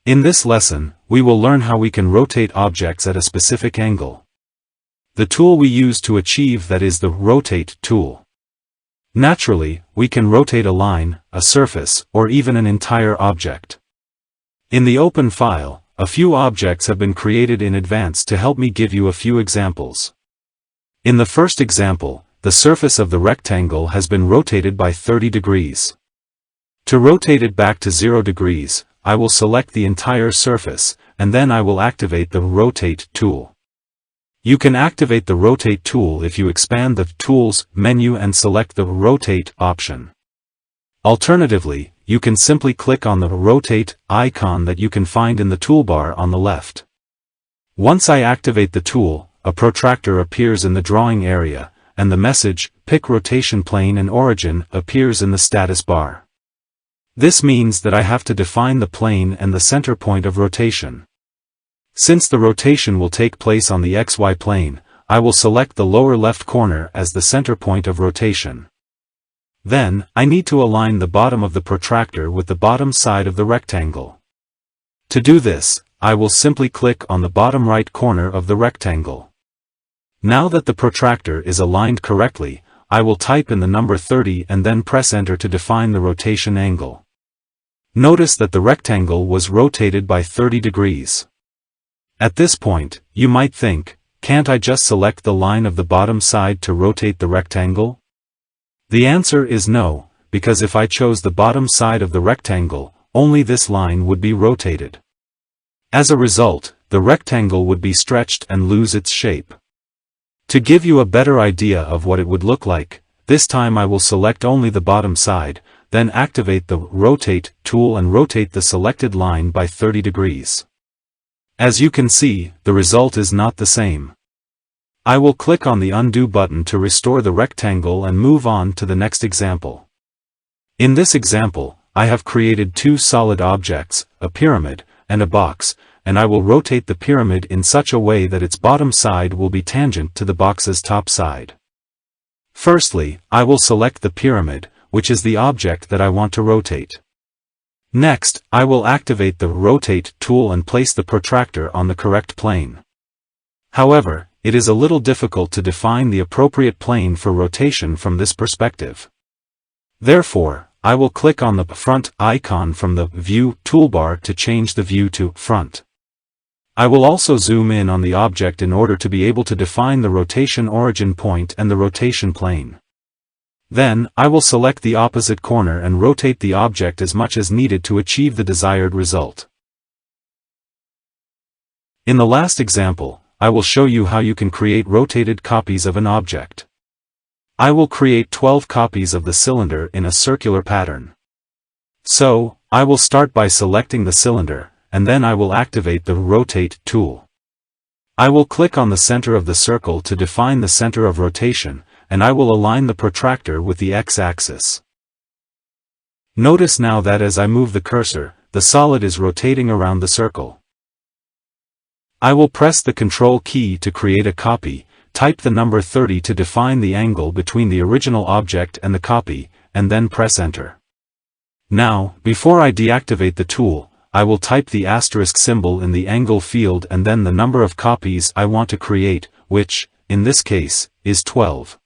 In this lesson, we will learn how we can rotate objects at a specific angle. The tool we use to achieve that is the Rotate tool. Naturally, we can rotate a line, a surface, or even an entire object. In the open file, a few objects have been created in advance to help me give you a few examples. In the first example, the surface of the rectangle has been rotated by 30 degrees. To rotate it back to 0 degrees, I will select the entire surface, and then I will activate the Rotate tool. You can activate the Rotate tool if you expand the Tools menu and select the Rotate option. Alternatively, you can simply click on the Rotate icon that you can find in the toolbar on the left. Once I activate the tool, a protractor appears in the drawing area, and the message, Pick Rotation Plane and Origin, appears in the status bar. This means that I have to define the plane and the center point of rotation. Since the rotation will take place on the XY plane, I will select the lower left corner as the center point of rotation. Then, I need to align the bottom of the protractor with the bottom side of the rectangle. To do this, I will simply click on the bottom right corner of the rectangle. Now that the protractor is aligned correctly, I will type in the number 30 and then press Enter to define the rotation angle. Notice that the rectangle was rotated by 30 degrees. At this point, you might think, can't I just select the line of the bottom side to rotate the rectangle? The answer is no, because if I chose the bottom side of the rectangle, only this line would be rotated. As a result, the rectangle would be stretched and lose its shape. To give you a better idea of what it would look like, this time I will select only the bottom side, then activate the Rotate tool and rotate the selected line by 30 degrees. As you can see, the result is not the same. I will click on the Undo button to restore the rectangle and move on to the next example. In this example, I have created two solid objects, a pyramid, and a box, and I will rotate the pyramid in such a way that its bottom side will be tangent to the box's top side. Firstly, I will select the pyramid, which is the object that I want to rotate. Next, I will activate the Rotate tool and place the protractor on the correct plane. However, it is a little difficult to define the appropriate plane for rotation from this perspective. Therefore, I will click on the Front icon from the View toolbar to change the view to Front. I will also zoom in on the object in order to be able to define the rotation origin point and the rotation plane. Then, I will select the opposite corner and rotate the object as much as needed to achieve the desired result. In the last example, I will show you how you can create rotated copies of an object. I will create 12 copies of the cylinder in a circular pattern. So, I will start by selecting the cylinder, and then I will activate the Rotate tool. I will click on the center of the circle to define the center of rotation, and I will align the protractor with the x-axis. Notice now that as I move the cursor, the solid is rotating around the circle. I will press the Control key to create a copy, type the number 30 to define the angle between the original object and the copy, and then press Enter. Now, before I deactivate the tool, I will type the asterisk symbol in the angle field and then the number of copies I want to create, which, in this case, is 12.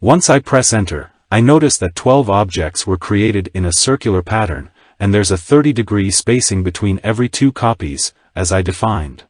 Once I press Enter, I notice that 12 objects were created in a circular pattern, and there's a 30-degree spacing between every two copies, as I defined.